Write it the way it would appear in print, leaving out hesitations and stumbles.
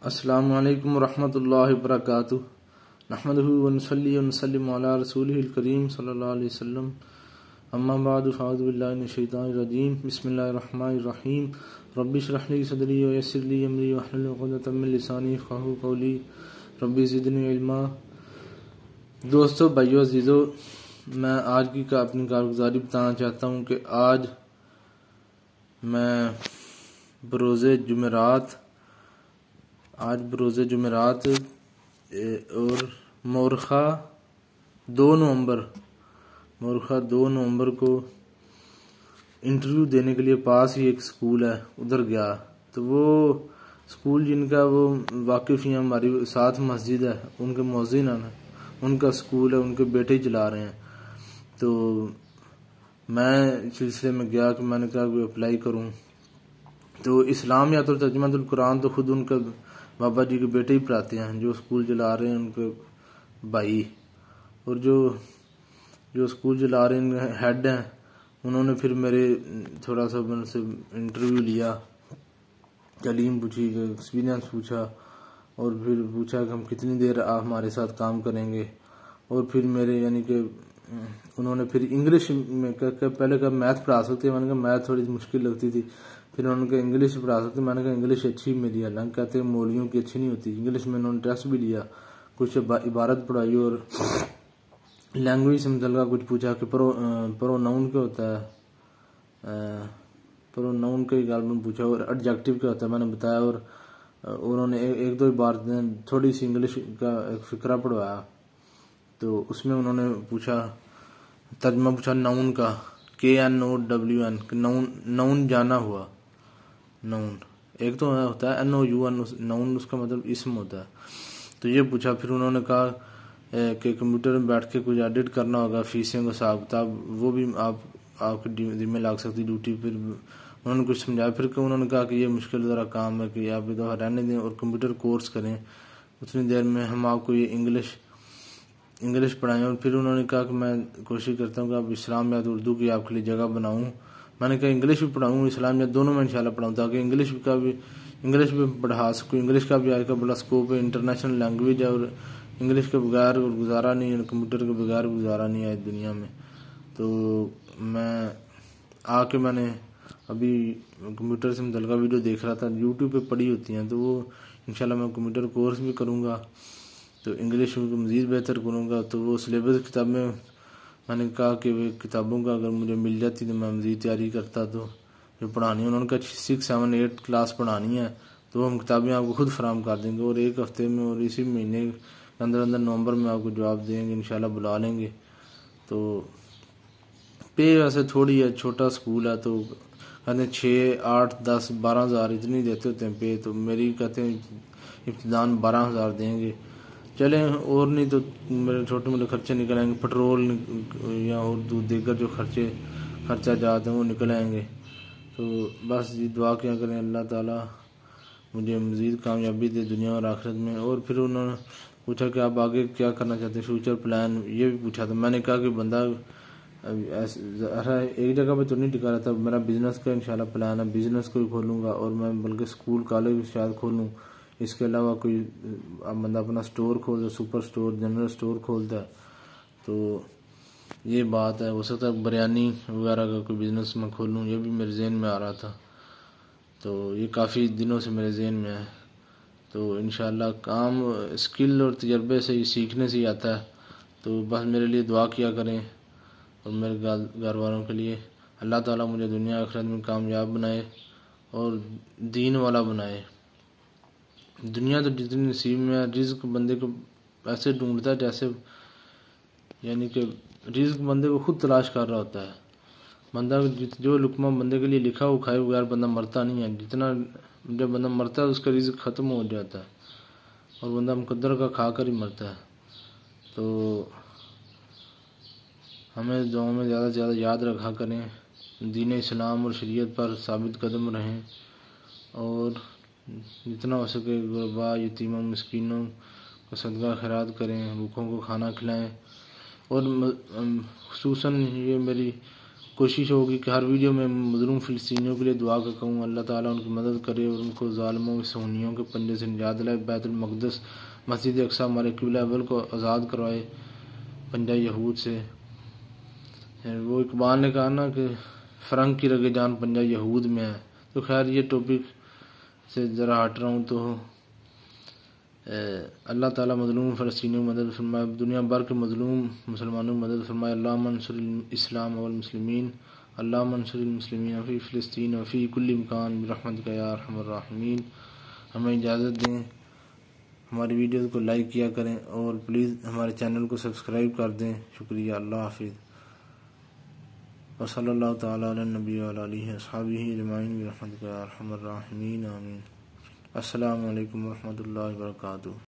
السلام علیکم ورحمۃ اللہ وبرکاتہ نحمدہ ونصلی ونسلم علی رسولہ الکریم صلی اللہ علیہ وسلم اما بعد فاعوذ باللہ من الشیطان الرجیم بسم اللہ الرحمن الرحیم رب اشرح لی صدری ویسر لی امری واحلل عقدۃ من لسانی یفقہوا قولی رب زدنی علما۔ دوستو، بھائیو، عزیزو، میں آج کی اپنی کارگزاری بتانا چاہتا ہوں کہ آج میں بروز جمعرات اور مورخہ 2 نومبر کو انٹرویو دینے کے لیے پاس ہی ایک سکول ہے، ادھر گیا۔ تو وہ سکول جن کا وہ واقف ہی ہماری ساتھ مسجد ہے، ان کے مؤذن ہیں، ان کا سکول ہے، ان کے بیٹے ہی چلا رہے ہیں۔ تو میں سلسلے میں گیا کہ میں نے کہا کہ اپلائی کروں۔ تو اسلامیات اور ترجمہ القرآن تو خود ان کا بابا جی کے بیٹے ہی پڑھاتے ہیں، جو سکول چلا رہے ہیں ان کے بھائی، اور جو سکول چلا رہے ہیں ہیڈ ہیں، انہوں نے پھر میرے تھوڑا سا میں سے انٹرویو لیا، تعلیم پوچھی، ایکسپیرینس پوچھا، اور پھر پوچھا کہ ہم کتنی دیر آپ ہمارے ساتھ کام کریں گے۔ اور پھر میرے یعنی کہ انہوں نے پھر انگلش میں پہلے کہا میتھ پڑھا سکتے ہیں، میں نے کہا میتھ تھوڑی مشکل لگتی تھی۔ پھر انہوں نے کہا انگلش پڑھا سکتے، میں نے کہا انگلش اچھی میری حالانکہ کہتے ہیں مولویوں کی اچھی نہیں ہوتی انگلش میں۔ انہوں نے ٹیسٹ بھی لیا، کچھ عبارت پڑھائی اور لینگویج سے متعلقہ کچھ پوچھا کہ پروناؤن کیا ہوتا ہے، پروناؤن کا ہی غالباً پوچھا، اور ایڈجیکٹو کیا ہوتا ہے میں نے بتایا، اور انہوں نے ایک دو عبارتیں تھوڑی سی انگلش کا ایک فقرہ پڑھوایا۔ تو اس میں انہوں نے پوچھا، ترجمہ پوچھا ناؤن کا، KNOWN، کہ ناؤن جانا ہوا، ناؤن ایک تو ہوتا ہے NOUN، ناؤن اس کا مطلب اسم ہوتا ہے۔ تو یہ پوچھا۔ پھر انہوں نے کہا کہ کمپیوٹر میں بیٹھ کے کچھ ایڈٹ کرنا ہوگا، فیسیں کا حساب کتاب، وہ بھی آپ کے ذمہ لگ سکتی ڈیوٹی۔ پھر انہوں نے کچھ سمجھایا، پھر انہوں نے کہا کہ یہ مشکل ذرا کام ہے کہ آپ ادھر رہنے دیں اور کمپیوٹر کورس کریں، اتنی دیر میں ہم آپ کو یہ انگلش پڑھائیں۔ اور پھر انہوں نے کہا کہ میں کوشش کرتا ہوں کہ آپ اسلامیات اردو کی آپ کے لیے جگہ بناؤں۔ میں نے کہا انگلش بھی پڑھاؤں، اسلامیات دونوں میں انشاءاللہ پڑھاؤں، تاکہ انگلش بھی پڑھا سکوں۔ انگلش کا بھی آج کا بڑا اسکوپ ہے، انٹرنیشنل لینگویج ہے، اور انگلش کے بغیر گزارا نہیں ہے، کمپیوٹر کے بغیر گزارا نہیں ہے اس دنیا میں۔ تو میں نے ابھی کمپیوٹر سے متعلقہ ویڈیو دیکھ رہا تھا، یوٹیوب پہ پڑی ہوتی ہیں، تو وہ انشاءاللہ میں کمپیوٹر کورس بھی کروں گا، تو انگلش میں مزید بہتر کروں گا۔ تو وہ سلیبس کتاب میں نے کہا کہ وہ کتابوں کا اگر مجھے مل جاتی تو میں مزید تیاری کرتا، تو جو پڑھانی ہے انہوں نے کہا 6, 7, 8 کلاس پڑھانی ہے، تو ہم کتابیں آپ کو خود فراہم کر دیں گے، اور ایک ہفتے میں اور اسی مہینے کے اندر نومبر میں آپ کو جواب دیں گے، انشاءاللہ بلا لیں گے۔ تو پے ویسے تھوڑی ہے، چھوٹا سکول ہے، تو کہتے ہیں 6, 8, 10, 12 ہزار اتنی دیتے ہوتے ہیں پے، تو میری کہتے ہیں ابتدان 12 ہزار دیں گے۔ چلیں، اور نہیں تو میرے چھوٹے موٹے خرچے نکل آئیں گے، پٹرول یا اور دیگر جو خرچہ جاتے ہیں وہ نکل آئیں گے۔ تو بس یہ دعا کیا کریں اللہ تعالیٰ مجھے مزید کامیابی دے دنیا اور آخرت میں۔ اور پھر انہوں نے پوچھا کہ آپ آگے کیا کرنا چاہتے ہیں، فیوچر پلان، یہ بھی پوچھا تھا۔ میں نے کہا کہ بندہ ایک جگہ پہ تو نہیں ٹکا رہتا، میرا بزنس کا انشاءاللہ پلان ہے، بزنس کو ہی کھولوں گا، اور میں بلکہ اسکول کالج بھی شاید کھولوں۔ اس کے علاوہ کوئی بندہ اپنا سٹور کھولتا، سپر سٹور، جنرل سٹور کھولتا ہے، تو یہ بات ہے۔ ہو سکتا ہے بریانی وغیرہ کا کوئی بزنس میں کھولوں، یہ بھی میرے ذہن میں آ رہا تھا، تو یہ کافی دنوں سے میرے ذہن میں ہے۔ تو انشاءاللہ کام اسکل اور تجربے سے ہی، سیکھنے سے ہی آتا ہے۔ تو بس میرے لیے دعا کیا کریں، اور میرے گھر والوں کے لیے اللہ تعالیٰ مجھے دنیا آخرت میں کامیاب بنائے اور دین والا بنائے۔ دنیا تو جتنی نصیب میں ہے، رزق بندے کو ایسے ڈھونڈتا ہے جیسے یعنی کہ رزق بندے کو خود تلاش کر رہا ہوتا ہے۔ بندہ جو لقمہ بندے کے لیے لکھا وہ کھائے بغیر بندہ مرتا نہیں ہے، جب بندہ مرتا ہے اس کا رزق ختم ہو جاتا ہے، اور بندہ مقدر کا کھا کر ہی مرتا ہے۔ تو ہمیں دعاؤں میں زیادہ سے زیادہ یاد رکھا کریں، دین اسلام اور شریعت پر ثابت قدم رہیں، اور جتنا ہو سکے غرباء، یتیموں، مسکینوں کو صدقہ خیرات کریں، بھوکوں کو کھانا کھلائیں۔ اور خصوصاً یہ میری کوشش ہوگی کہ ہر ویڈیو میں مظلوم فلسطینیوں کے لیے دعا کروں، اللہ تعالیٰ ان کی مدد کرے اور ان کو ظالموں کے صہیونیوں کے پنجے سے نجات دلائے، بیت المقدس مسجد اقصی ہمارے قبلہ اول کو آزاد کروائے پنجہ یہود سے۔ وہ اقبال نے کہا نا کہ فرنگ کی رگ جان پنجہ یہود میں ہے۔ تو خیر یہ ٹاپک سے ذرا ہٹ رہا ہوں، تو اللہ تعالیٰ مظلوم فلسطینیوں کی مدد فرمائے، دنیا بھر کے مظلوم مسلمانوں کی مدد فرمائے۔ اللہم انصر الاسلام والمسلمین، اللہم انصر المسلمین فی فلسطین وفی کل مکان برحمتک یا ارحم الراحمین۔ ہمیں اجازت دیں، ہماری ویڈیوز کو لائک کیا کریں اور پلیز ہمارے چینل کو سبسکرائب کر دیں۔ شکریہ، اللہ حافظ، وصلی اللہ تعالیٰ علی النبی وعلی آلہ وصحبہ اجمعین برحمتک یا ارحم الراحمین، آمین۔ السلام علیکم ورحمۃ اللہ وبرکاتہ۔